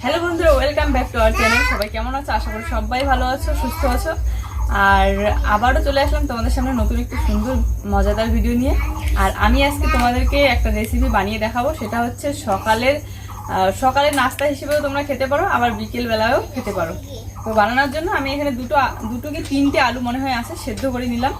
Hello বন্ধুরা, welcome back to our channel. সবাই কেমন আছো? আশা করি সবাই ভালো আছো, সুস্থ আছো। আর আবারও চলে আসলাম তোমাদের সামনে নতুন একটি সুন্দর মজাদার ভিডিও নিয়ে। আর আমি আজকে তোমাদেরকে একটা রেসিপি বানিয়ে দেখাবো। সেটা হচ্ছে সকালের নাস্তা হিসেবেও তোমরা খেতে পারো, আবার বিকেল বেলায়ও খেতে পারো। তো বানানোর জন্য আমি এখানে দুটো কি তিনটে আলু মনে হয় আছে, সেদ্ধ করে নিলাম।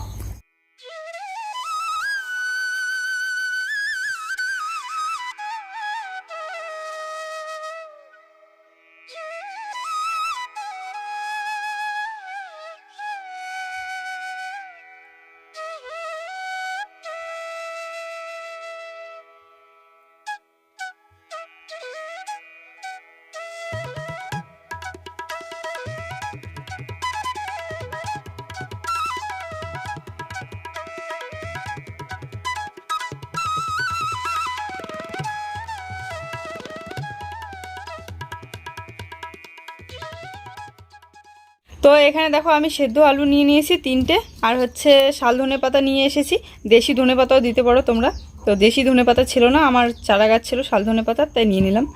তো এখানে দেখো আমি সেদ্ধ আলু নিয়ে নিয়েছি তিনটে, আর হচ্ছে শাল ধনে পাতা নিয়ে এসেছি। দেশি ধনে পাতাও দিতে পারো তোমরা। তো দেশি ধনে পাতা ছিল না, আমার চারা গাছ ছিল শাল ধনে পাতার, তাই নিয়ে নিলাম।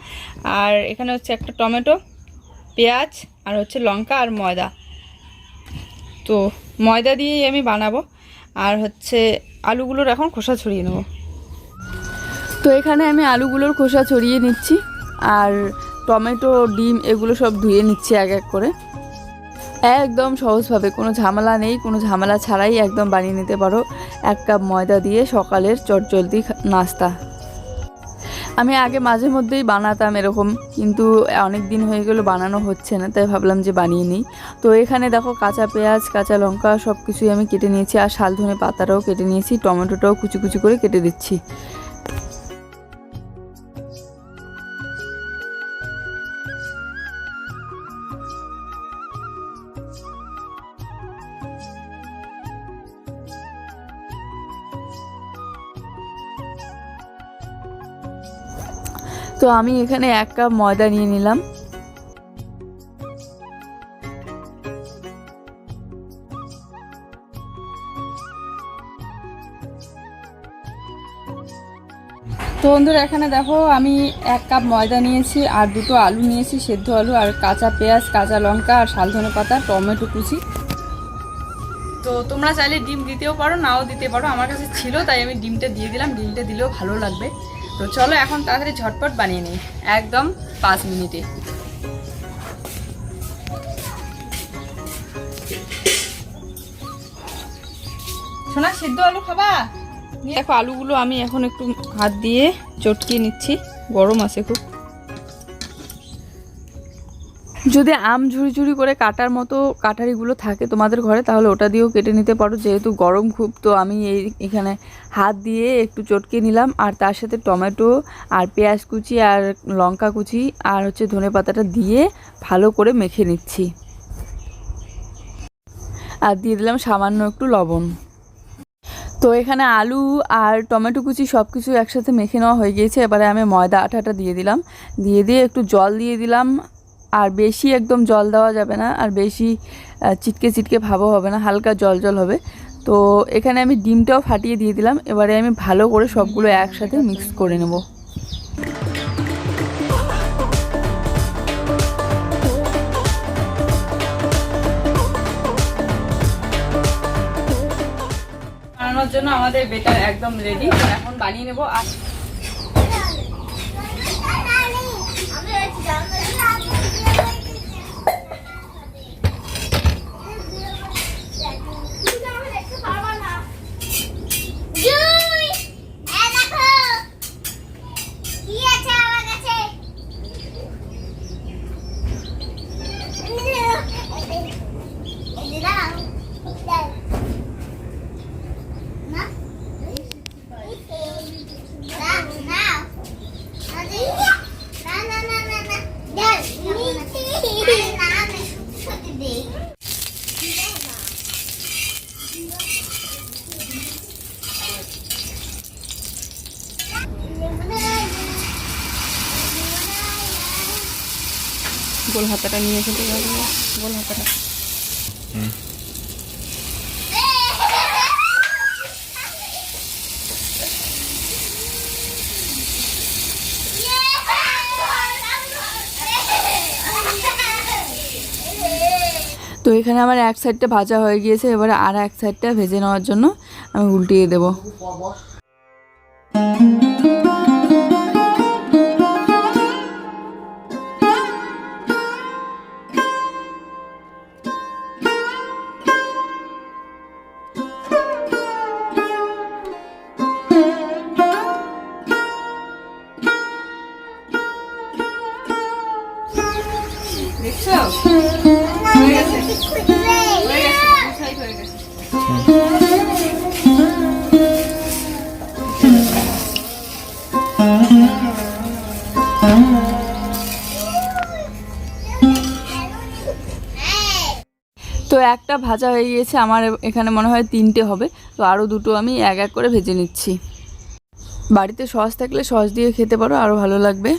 আর এখানে হচ্ছে একটা টমেটো, পেঁয়াজ, আর হচ্ছে লঙ্কা আর ময়দা। তো ময়দা দিয়েই আমি বানাবো। আর হচ্ছে আলুগুলোর এখন খোসা ছড়িয়ে নেব। তো এখানে আমি আলুগুলোর খোসা ছড়িয়ে নিচ্ছি, আর টমেটো, ডিম এগুলো সব ধুয়ে নিচ্ছি এক এক করে। একদম সহজভাবে, কোনো ঝামেলা নেই, কোনো ঝামেলা ছাড়াই একদম বানিয়ে নিতে পারো 1 কাপ ময়দা দিয়ে সকালের চটজলদি নাস্তা। আমি আগে মাঝে মধ্যেই বানাতাম এরকম, কিন্তু অনেক দিন হয়ে গেল বানানো হচ্ছে না, তাই ভাবলাম যে বানিয়ে নিই। তো এখানে দেখো কাঁচা পেঁয়াজ, কাঁচা লঙ্কা সব কিছুই আমি কেটে নিয়েছি, আর শাল ধনে পাতাটাও কেটে নিয়েছি, টমেটোটাও কুচি কুচি করে কেটে দিচ্ছি। তো আমি এখানে 1 কাপ ময়দা নিয়ে নিলাম। তো বন্ধুরা, এখানে দেখো আমি 1 কাপ ময়দা নিয়েছি, আর 2টো আলু নিয়েছি, সেদ্ধ আলু, আর কাঁচা পেঁয়াজ, কাঁচা লঙ্কা, আর শাল ধনে পাতা, টমেটো কুচি। তো তোমরা চাইলে ডিম দিতেও পারো, নাও দিতে পারো। আমার কাছে ছিল তাই আমি ডিমটা দিয়ে দিলাম, ডিমটা দিলেও ভালো লাগবে। তো চলো এখন তাড়াতাড়ি ঝটপট বানিয়ে নিই, একদম 5 মিনিটে। শোনা, সিদ্ধ আলু খাবা? দেখো আলুগুলো আমি এখন একটু হাত দিয়ে চটকিয়ে নিচ্ছি, গরম আছে খুব। যদি আম ঝুড়ি ঝুড়ি করে কাটার মতো কাটারিগুলো থাকে তোমাদের ঘরে, তাহলে ওটা দিয়েও কেটে নিতে পারো। যেহেতু গরম খুব, তো আমি এখানে হাত দিয়ে একটু চটকে নিলাম, আর তার সাথে টমেটো আর পেঁয়াজ কুচি আর লঙ্কা কুচি আর হচ্ছে ধনে পাতাটা দিয়ে ভালো করে মেখে নিচ্ছি, আর দিয়ে দিলাম সামান্য একটু লবণ। তো এখানে আলু আর টমেটো কুচি সব কিছু একসাথে মেখে নেওয়া হয়ে গিয়েছে। এবারে আমি ময়দা আটাটা দিয়ে দিলাম, দিয়ে একটু জল দিয়ে দিলাম। আর বেশি একদম জল দেওয়া যাবে না, আর বেশি চিটকে চিটকে ভাবও হবে না, হালকা জল জল হবে। তো এখানে আমি ডিমটাও ফাটিয়ে দিয়ে দিলাম। এবারে আমি ভালো করে সবগুলো একসাথে মিক্স করে নেব। বানানোর জন্য আমাদের বেটার একদম রেডি, এখন বানিয়ে নেব। আর গোল হাতাটা নিয়ে খেতে পারবো, গোল হাতাটা। তো এখানে আমার এক সাইডটা ভাজা হয়ে গিয়েছে, এবারে আর এক সাইডটা ভেজে নেওয়ার জন্য আমি উল্টিয়ে দেবো। তো একটা ভাজা হয়ে গিয়েছে, আমার এখানে মনে হয় 3টে হবে। তো আরও 2টো আমি এক এক করে ভেজে নিচ্ছি। বাড়িতে সস থাকলে সস দিয়ে খেতে পারো, আরও ভালো লাগবে।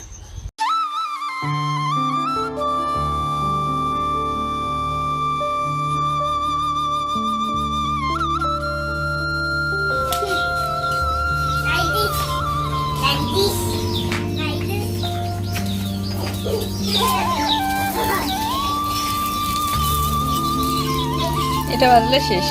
এটা বাজলে শেষ।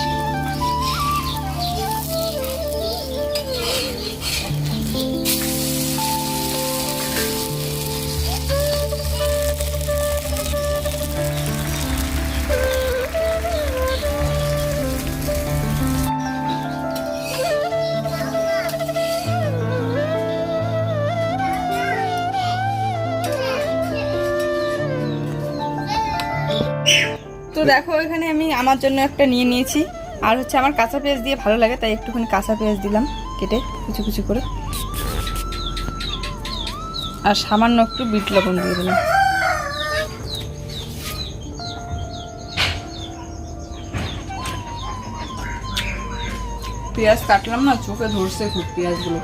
তো দেখো এখানে আমি আমার জন্য একটা নিয়ে নিয়েছি, আর হচ্ছে আমার কাঁচা পেঁয়াজ দিয়ে ভালো লাগে, তাই একটুখানি কাঁচা পেঁয়াজ দিলাম কেটে কুচি কুচি করে, আর সামান্য একটু বিট লবণ দিয়ে দিলাম। পেঁয়াজ কাটলাম না, চোখে ধরছে খুব পেঁয়াজগুলো,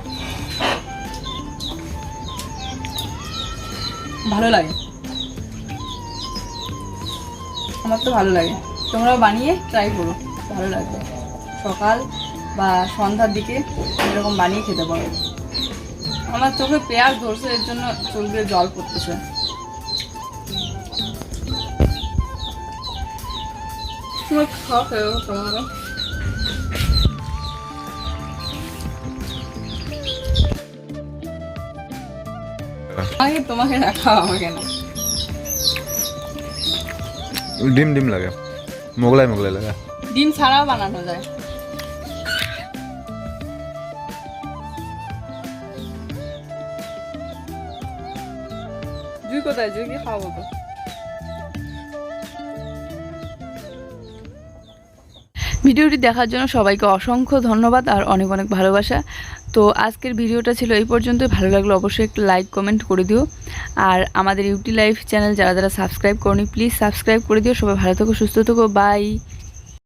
ভালো লাগে, আমার তো ভালো লাগে। তোমরাও বানিয়ে ট্রাই করো, ভালো লাগবে। সকাল বা সন্ধ্যার দিকে এরকম বানিয়ে খেতে পারো। আমার চোখে পেঁয়াজ ধরছে, এর জন্য চোখ দিয়ে জল পড়তেছে। তোমার খাওয়া খেয়েও তোমাকে তোমাকে রাখা, আমাকে না। ডিম ডিম লাগে, মোগলাই মোগলাই লাগে। ডিম ছাড়াও বানানো যায়। জুই কোথায়? জুই কি খাওয়া বলতো? ভিডিওটি দেখার জন্য সবাইকে অসংখ্য ধন্যবাদ আর অনেক অনেক ভালোবাসা। তো আজকের ভিডিওটা ছিল এই পর্যন্তই। ভালো লাগলে অবশ্যই একটু লাইক কমেন্ট করে দিও, আর আমাদের ইউটি লাইফ চ্যানেল যারা যারা সাবস্ক্রাইব করনি প্লিজ সাবস্ক্রাইব করে দিও। সবাই ভালো থেকো, সুস্থ থেকো, বাই।